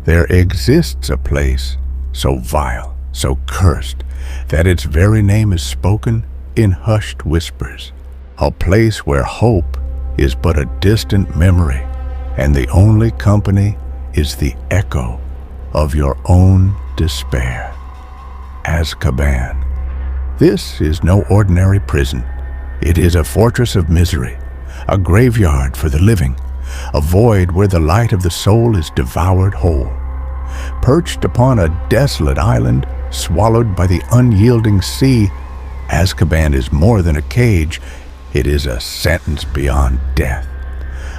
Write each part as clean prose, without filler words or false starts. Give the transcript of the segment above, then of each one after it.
There exists a place so vile, so cursed, that its very name is spoken in hushed whispers. A place where hope is but a distant memory, and the only company is the echo of your own despair. Azkaban. This is no ordinary prison. It is a fortress of misery, a graveyard for the living, a void where the light of the soul is devoured whole. Perched upon a desolate island, swallowed by the unyielding sea, Azkaban is more than a cage. It is a sentence beyond death,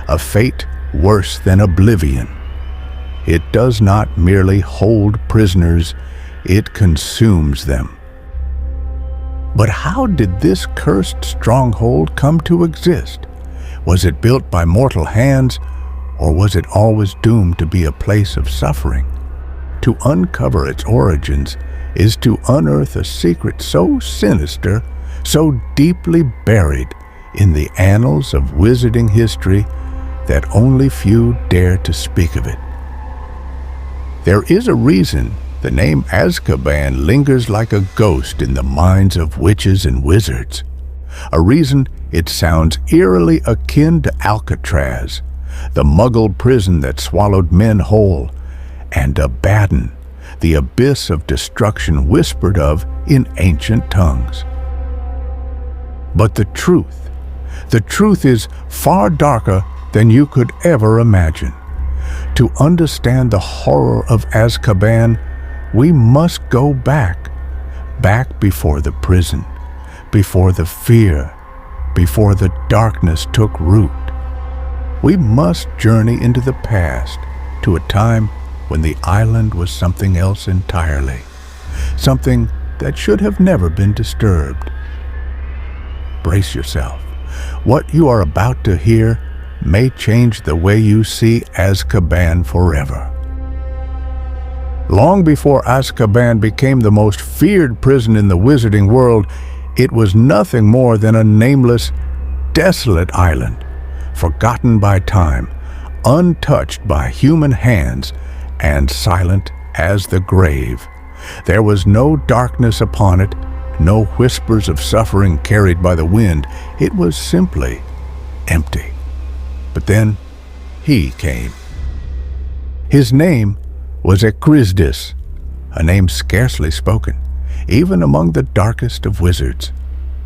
a fate worse than oblivion. It does not merely hold prisoners, it consumes them. But how did this cursed stronghold come to exist? Was it built by mortal hands, or was it always doomed to be a place of suffering? To uncover its origins is to unearth a secret so sinister, so deeply buried in the annals of wizarding history that only few dare to speak of it. There is a reason the name Azkaban lingers like a ghost in the minds of witches and wizards. A reason it sounds eerily akin to Alcatraz, the Muggle prison that swallowed men whole, and Abaddon, the abyss of destruction whispered of in ancient tongues. But the truth is far darker than you could ever imagine. To understand the horror of Azkaban, we must go back before the prison, before the fear, before the darkness took root. We must journey into the past, to a time when the island was something else entirely, something that should have never been disturbed. Brace yourself. What you are about to hear may change the way you see Azkaban forever. Long before Azkaban became the most feared prison in the wizarding world, it was nothing more than a nameless, desolate island, forgotten by time, untouched by human hands, and silent as the grave. There was no darkness upon it, no whispers of suffering carried by the wind. It was simply empty. But then he came. His name was Ekrizdis, a name scarcely spoken, even among the darkest of wizards.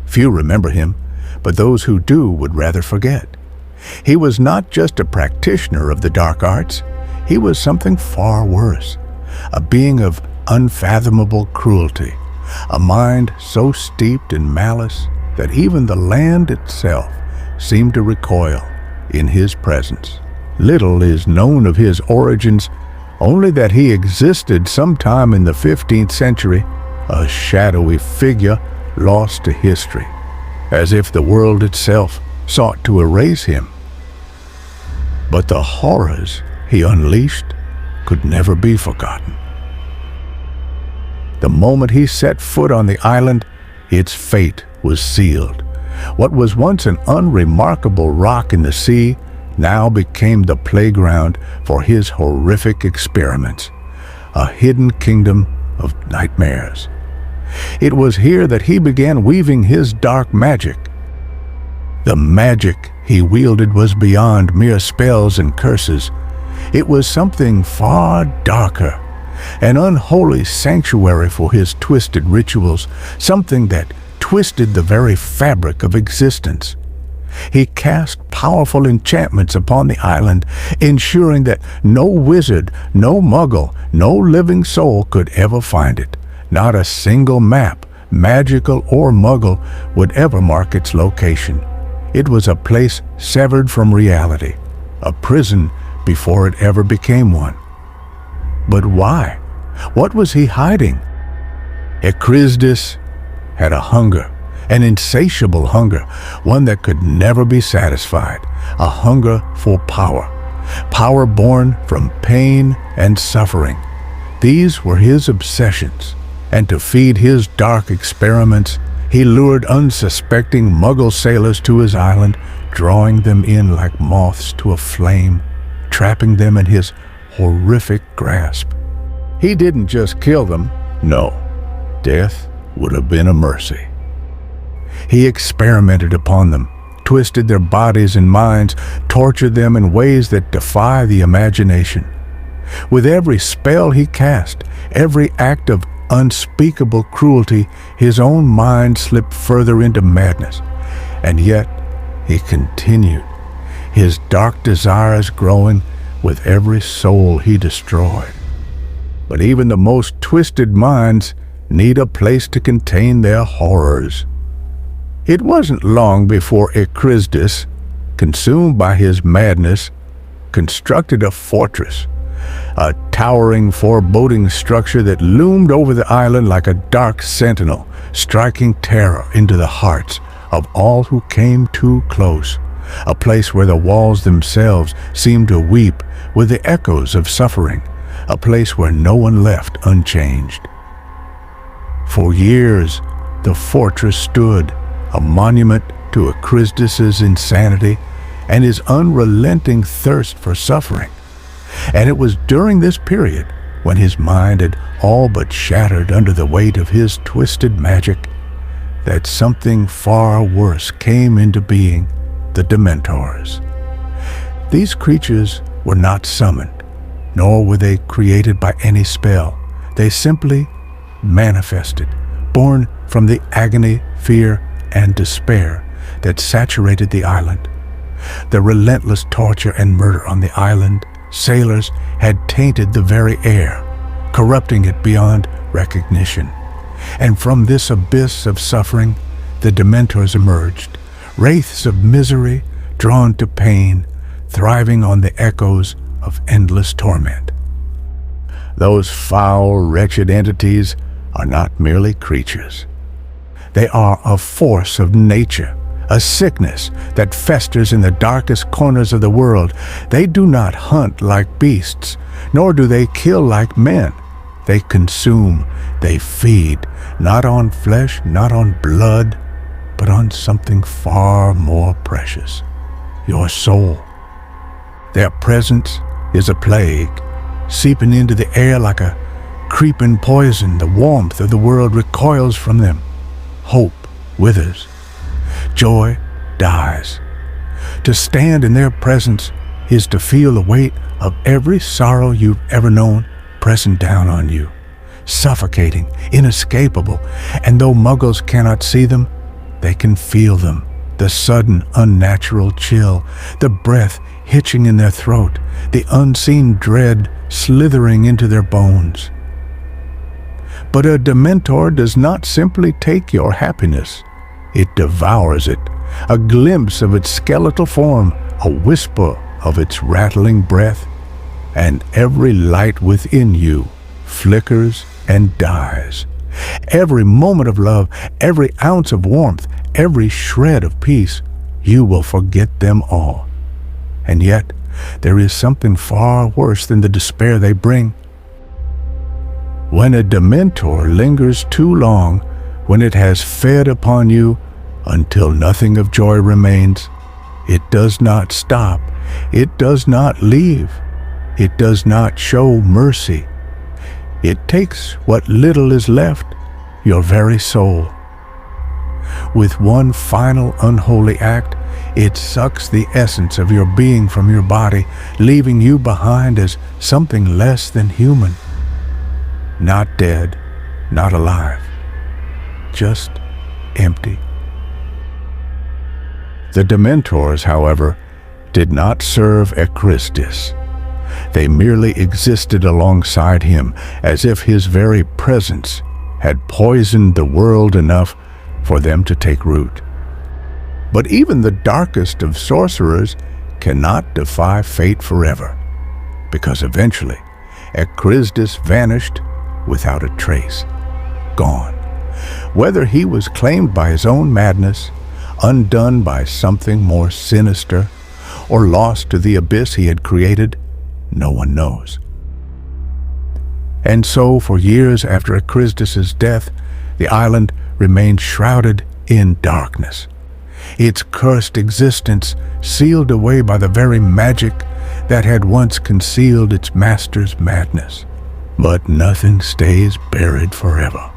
Few remember him, but those who do would rather forget. He was not just a practitioner of the dark arts, he was something far worse, a being of unfathomable cruelty, a mind so steeped in malice that even the land itself seemed to recoil in his presence. Little is known of his origins, only that he existed sometime in the 15th century, a shadowy figure lost to history, as if the world itself sought to erase him. But the horrors he unleashed could never be forgotten. The moment he set foot on the island, its fate was sealed. What was once an unremarkable rock in the sea now became the playground for his horrific experiments, a hidden kingdom of nightmares. It was here that he began weaving his dark magic. The magic he wielded was beyond mere spells and curses. It was something far darker, an unholy sanctuary for his twisted rituals, something that twisted the very fabric of existence. He cast powerful enchantments upon the island, ensuring that no wizard, no muggle, no living soul could ever find it. Not a single map, magical or muggle, would ever mark its location. It was a place severed from reality, a prison before it ever became one. But why? What was he hiding? Ekrizdis had a hunger, an insatiable hunger, one that could never be satisfied, a hunger for power, power born from pain and suffering. These were his obsessions, and to feed his dark experiments, he lured unsuspecting Muggle sailors to his island, drawing them in like moths to a flame, trapping them in his horrific grasp. He didn't just kill them. No, death would have been a mercy. He experimented upon them, twisted their bodies and minds, tortured them in ways that defy the imagination. With every spell he cast, every act of unspeakable cruelty, his own mind slipped further into madness. And yet, he continued, his dark desires growing with every soul he destroyed. But even the most twisted minds need a place to contain their horrors. It wasn't long before Echrisdus, consumed by his madness, constructed a fortress, a towering, foreboding structure that loomed over the island like a dark sentinel, striking terror into the hearts of all who came too close, a place where the walls themselves seemed to weep with the echoes of suffering, a place where no one left unchanged. For years, the fortress stood, a monument to Echrisdus's insanity and his unrelenting thirst for suffering. And it was during this period, when his mind had all but shattered under the weight of his twisted magic, that something far worse came into being, the Dementors. These creatures were not summoned, nor were they created by any spell. They simply manifested, born from the agony, fear, and despair that saturated the island. The relentless torture and murder on the island, sailors had tainted the very air, corrupting it beyond recognition. And from this abyss of suffering, the Dementors emerged, wraiths of misery drawn to pain, thriving on the echoes of endless torment. Those foul, wretched entities are not merely creatures. They are a force of nature, a sickness that festers in the darkest corners of the world. They do not hunt like beasts, nor do they kill like men. They consume, they feed, not on flesh, not on blood, but on something far more precious, your soul. Their presence is a plague, seeping into the air like a creeping poison. The warmth of the world recoils from them. Hope withers. Joy dies. To stand in their presence is to feel the weight of every sorrow you've ever known pressing down on you, suffocating, inescapable. And though muggles cannot see them, they can feel them. The sudden, unnatural chill, the breath hitching in their throat, the unseen dread slithering into their bones. But a Dementor does not simply take your happiness. It devours it, a glimpse of its skeletal form, a whisper of its rattling breath, and every light within you flickers and dies. Every moment of love, every ounce of warmth, every shred of peace, you will forget them all. And yet, there is something far worse than the despair they bring. When a Dementor lingers too long, when it has fed upon you until nothing of joy remains, it does not stop, it does not leave, it does not show mercy. It takes what little is left, your very soul. With one final unholy act, it sucks the essence of your being from your body, leaving you behind as something less than human. Not dead, not alive, just empty. The Dementors, however, did not serve Echrisdus. They merely existed alongside him, as if his very presence had poisoned the world enough for them to take root. But even the darkest of sorcerers cannot defy fate forever, because eventually Echrisdus vanished without a trace, gone. Whether he was claimed by his own madness, undone by something more sinister, or lost to the abyss he had created, no one knows. And so, for years after Echrisdus's death, the island remained shrouded in darkness, its cursed existence sealed away by the very magic that had once concealed its master's madness. But nothing stays buried forever.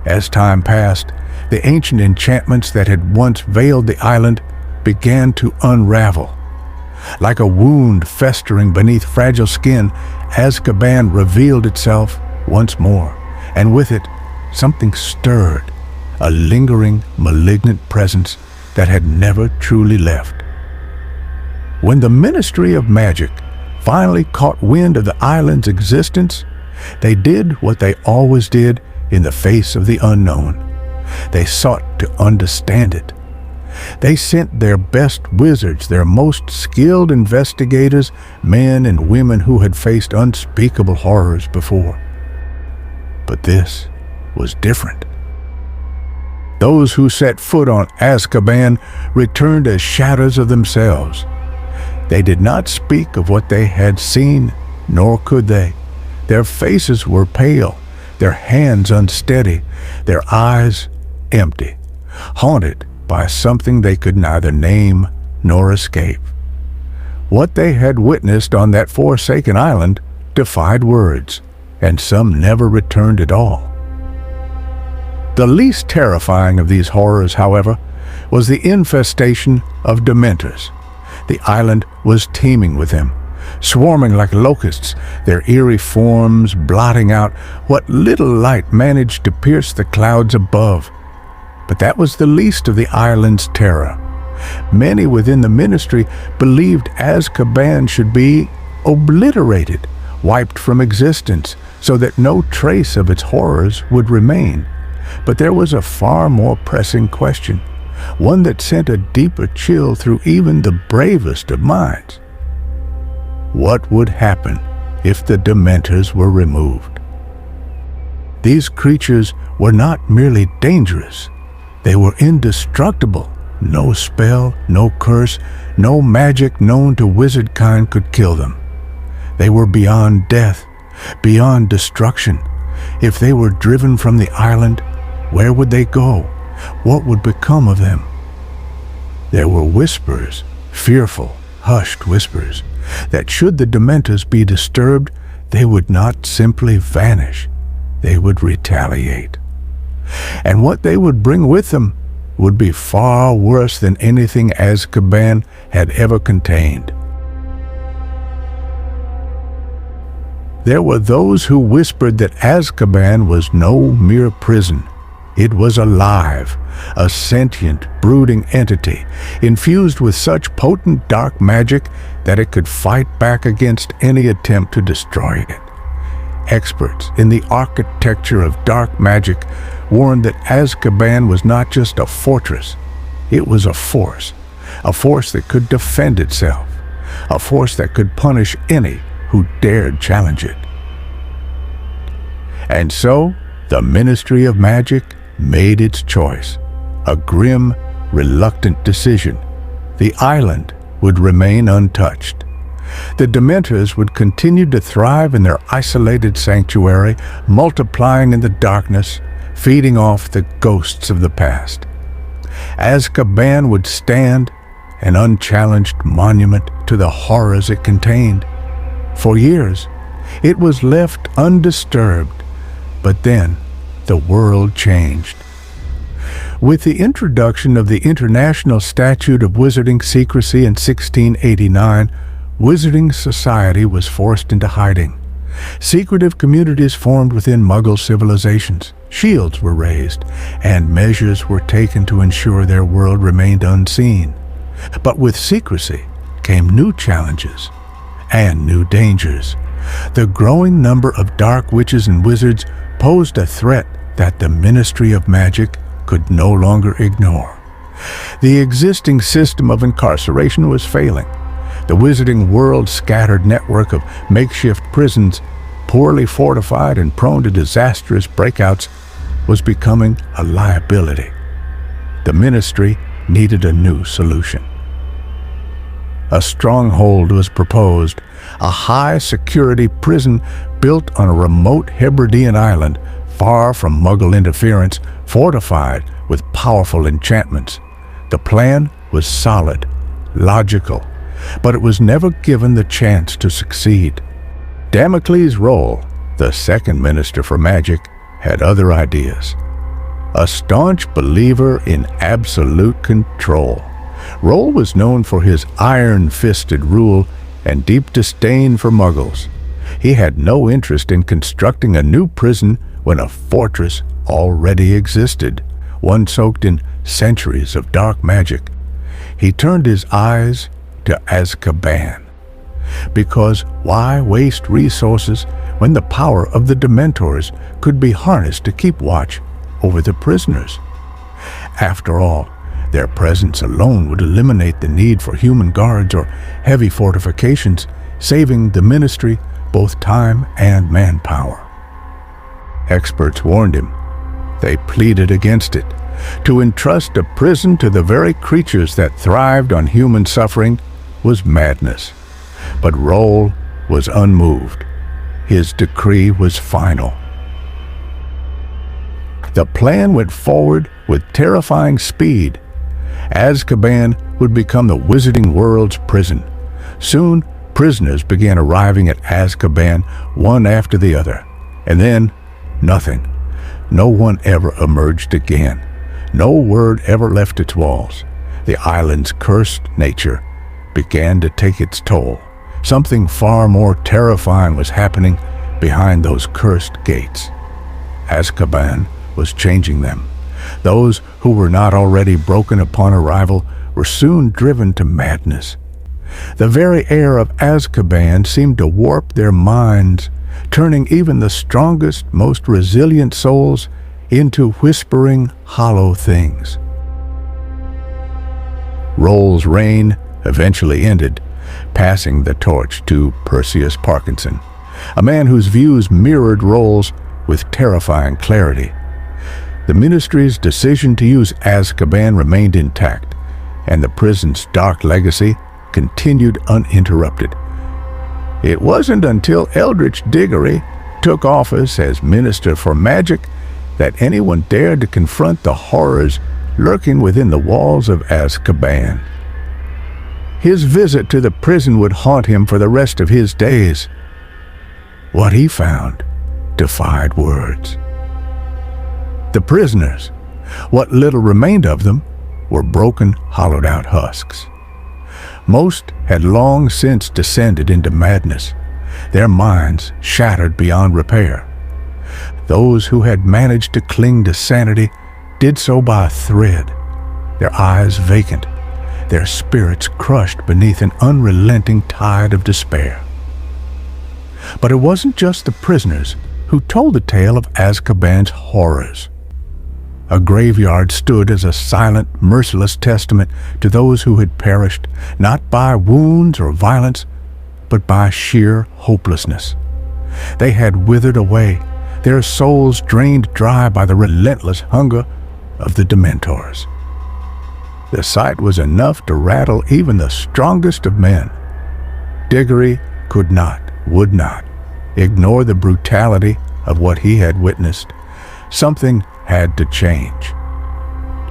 As time passed, the ancient enchantments that had once veiled the island began to unravel. Like a wound festering beneath fragile skin, Azkaban revealed itself once more, and with it, something stirred, a lingering, malignant presence that had never truly left. When the Ministry of Magic finally caught wind of the island's existence, they did what they always did in the face of the unknown. They sought to understand it. They sent their best wizards, their most skilled investigators, men and women who had faced unspeakable horrors before. But this was different. Those who set foot on Azkaban returned as shadows of themselves. They did not speak of what they had seen, nor could they. Their faces were pale, their hands unsteady, their eyes empty, haunted by something they could neither name nor escape. What they had witnessed on that forsaken island defied words, and some never returned at all. The least terrifying of these horrors, however, was the infestation of Dementors. The island was teeming with them, swarming like locusts, their eerie forms blotting out what little light managed to pierce the clouds above. But that was the least of the island's terror. Many within the ministry believed Azkaban should be obliterated, wiped from existence, so that no trace of its horrors would remain. But there was a far more pressing question, one that sent a deeper chill through even the bravest of minds. What would happen if the Dementors were removed? These creatures were not merely dangerous. They were indestructible. No spell, no curse, no magic known to wizard kind could kill them. They were beyond death, beyond destruction. If they were driven from the island, where would they go? What would become of them? There were whispers, fearful, hushed whispers, that should the Dementors be disturbed, they would not simply vanish. They would retaliate. And what they would bring with them would be far worse than anything Azkaban had ever contained. There were those who whispered that Azkaban was no mere prison. It was alive, a sentient, brooding entity, infused with such potent dark magic that it could fight back against any attempt to destroy it. Experts in the architecture of dark magic warned that Azkaban was not just a fortress, it was a force that could defend itself, a force that could punish any who dared challenge it. And so, the Ministry of Magic made its choice, a grim, reluctant decision. The island would remain untouched. The Dementors would continue to thrive in their isolated sanctuary, multiplying in the darkness, feeding off the ghosts of the past. Azkaban would stand, an unchallenged monument to the horrors it contained. For years, it was left undisturbed, but then the world changed. With the introduction of the International Statute of Wizarding Secrecy in 1689, Wizarding society was forced into hiding. Secretive communities formed within Muggle civilizations. Shields were raised, and measures were taken to ensure their world remained unseen. But with secrecy came new challenges and new dangers. The growing number of dark witches and wizards posed a threat that the Ministry of Magic could no longer ignore. The existing system of incarceration was failing. The wizarding world's scattered network of makeshift prisons, poorly fortified and prone to disastrous breakouts, was becoming a liability. The ministry needed a new solution. A stronghold was proposed, a high-security prison built on a remote Hebridean island, far from Muggle interference, fortified with powerful enchantments. The plan was solid, logical, but it was never given the chance to succeed. Damocles Roll, the second Minister for Magic, had other ideas. A staunch believer in absolute control, Roll was known for his iron-fisted rule and deep disdain for muggles. He had no interest in constructing a new prison when a fortress already existed, one soaked in centuries of dark magic. He turned his eyes to Azkaban. Because why waste resources when the power of the Dementors could be harnessed to keep watch over the prisoners? After all, their presence alone would eliminate the need for human guards or heavy fortifications, saving the ministry both time and manpower. Experts warned him. They pleaded against it. To entrust a prison to the very creatures that thrived on human suffering was madness. But Roll was unmoved. His decree was final. The plan went forward with terrifying speed. Azkaban would become the wizarding world's prison. Soon, prisoners began arriving at Azkaban, one after the other. And then, nothing. No one ever emerged again. No word ever left its walls. The island's cursed nature began to take its toll. Something far more terrifying was happening behind those cursed gates. Azkaban was changing them. Those who were not already broken upon arrival were soon driven to madness. The very air of Azkaban seemed to warp their minds, turning even the strongest, most resilient souls into whispering, hollow things. Roll's reign eventually ended, passing the torch to Perseus Parkinson, a man whose views mirrored Roll's with terrifying clarity. The ministry's decision to use Azkaban remained intact, and the prison's dark legacy continued uninterrupted. It wasn't until Eldritch Diggory took office as Minister for Magic that anyone dared to confront the horrors lurking within the walls of Azkaban. His visit to the prison would haunt him for the rest of his days. What he found defied words. The prisoners, what little remained of them, were broken, hollowed-out husks. Most had long since descended into madness, their minds shattered beyond repair. Those who had managed to cling to sanity did so by a thread, their eyes vacant, their spirits crushed beneath an unrelenting tide of despair. But it wasn't just the prisoners who told the tale of Azkaban's horrors. A graveyard stood as a silent, merciless testament to those who had perished, not by wounds or violence, but by sheer hopelessness. They had withered away, their souls drained dry by the relentless hunger of the Dementors. The sight was enough to rattle even the strongest of men. Diggory could not, would not, ignore the brutality of what he had witnessed. Something had to change.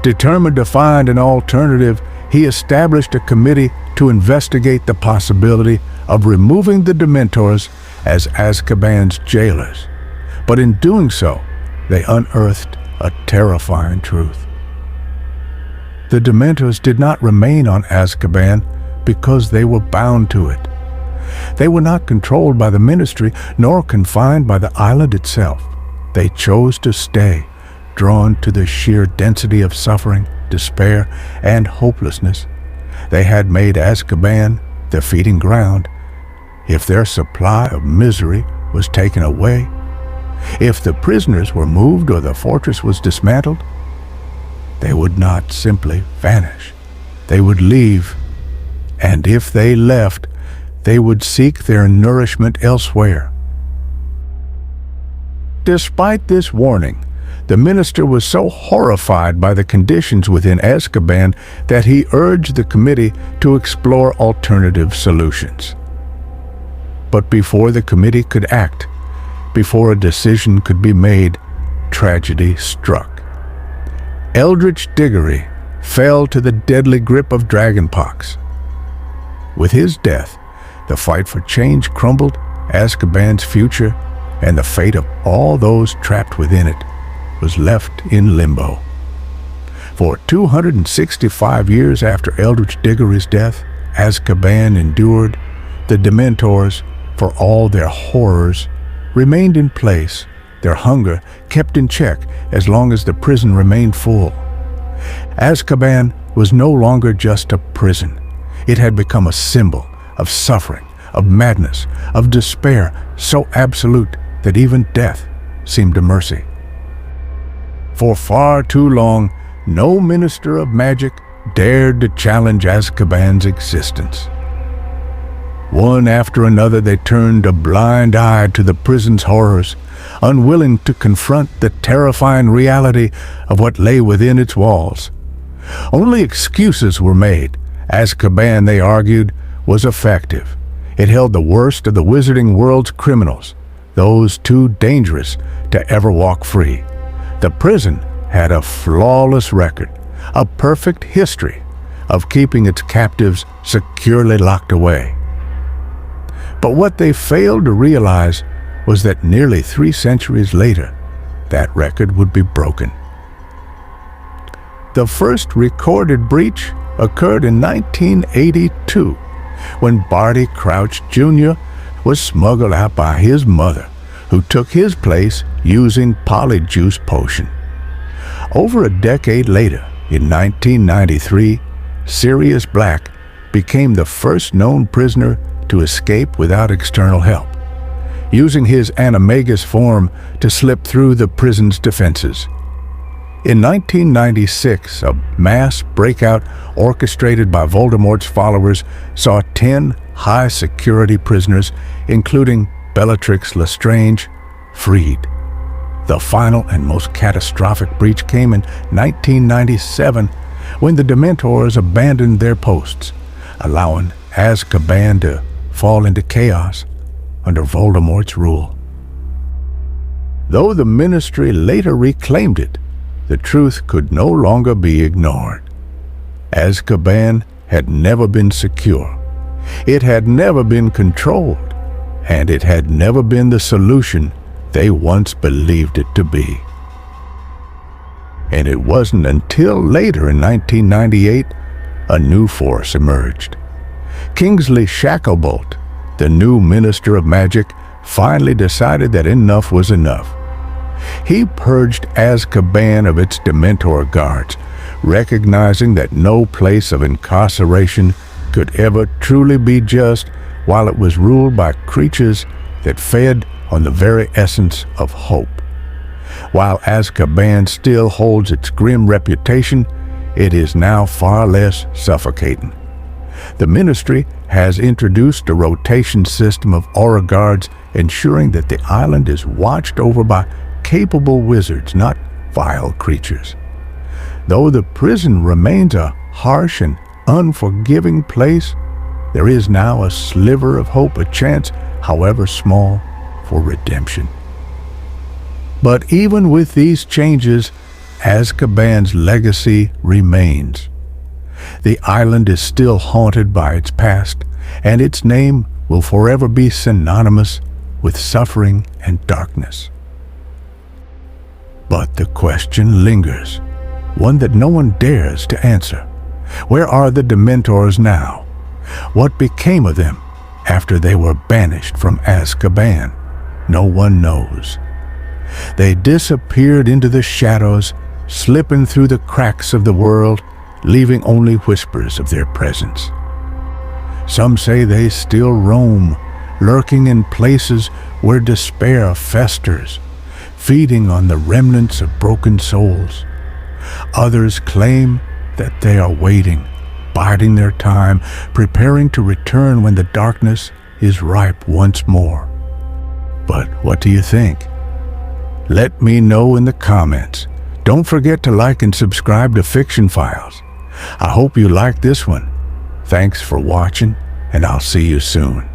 Determined to find an alternative, he established a committee to investigate the possibility of removing the Dementors as Azkaban's jailers. But in doing so, they unearthed a terrifying truth. The Dementors did not remain on Azkaban because they were bound to it. They were not controlled by the ministry nor confined by the island itself. They chose to stay, drawn to the sheer density of suffering, despair, and hopelessness. They had made Azkaban their feeding ground. If their supply of misery was taken away, if the prisoners were moved or the fortress was dismantled, they would not simply vanish. They would leave, and if they left, they would seek their nourishment elsewhere. Despite this warning, the minister was so horrified by the conditions within Azkaban that he urged the committee to explore alternative solutions. But before the committee could act, before a decision could be made, tragedy struck. Eldritch Diggory fell to the deadly grip of dragonpox. With his death, the fight for change crumbled, Azkaban's future, and the fate of all those trapped within it, was left in limbo. For 265 years after Eldritch Diggory's death, Azkaban endured. The Dementors, for all their horrors, remained in place, their hunger kept in check as long as the prison remained full. Azkaban was no longer just a prison. It had become a symbol of suffering, of madness, of despair, so absolute that even death seemed a mercy. For far too long, no minister of magic dared to challenge Azkaban's existence. One after another, they turned a blind eye to the prison's horrors, unwilling to confront the terrifying reality of what lay within its walls. Only excuses were made. Azkaban, they argued, was effective. It held the worst of the wizarding world's criminals, those too dangerous to ever walk free. The prison had a flawless record, a perfect history of keeping its captives securely locked away. But what they failed to realize was that nearly 3 centuries later, that record would be broken. The first recorded breach occurred in 1982, when Barty Crouch Jr. was smuggled out by his mother, who took his place using Polyjuice Potion. Over a decade later, in 1993, Sirius Black became the first known prisoner to escape without external help, using his animagus form to slip through the prison's defenses. In 1996, a mass breakout orchestrated by Voldemort's followers saw 10 high-security prisoners, including Bellatrix Lestrange, freed. The final and most catastrophic breach came in 1997, when the Dementors abandoned their posts, allowing Azkaban to fall into chaos under Voldemort's rule. Though the Ministry later reclaimed it, the truth could no longer be ignored. Azkaban had never been secure. It had never been controlled, and it had never been the solution they once believed it to be. And it wasn't until later in 1998 a new force emerged. Kingsley Shacklebolt, the new Minister of Magic, finally decided that enough was enough. He purged Azkaban of its Dementor guards, recognizing that no place of incarceration could ever truly be just while it was ruled by creatures that fed on the very essence of hope. While Azkaban still holds its grim reputation, it is now far less suffocating. The Ministry has introduced a rotation system of aura guards, ensuring that the island is watched over by capable wizards, not vile creatures. Though the prison remains a harsh and unforgiving place, there is now a sliver of hope, a chance, however small, for redemption. But even with these changes, Azkaban's legacy remains. The island is still haunted by its past, and its name will forever be synonymous with suffering and darkness. But the question lingers, one that no one dares to answer. Where are the Dementors now? What became of them after they were banished from Azkaban? No one knows. They disappeared into the shadows, slipping through the cracks of the world, leaving only whispers of their presence. Some say they still roam, lurking in places where despair festers, feeding on the remnants of broken souls. Others claim that they are waiting, biding their time, preparing to return when the darkness is ripe once more. But what do you think? Let me know in the comments. Don't forget to like and subscribe to Fiction Files. I hope you liked this one. Thanks for watching, and I'll see you soon.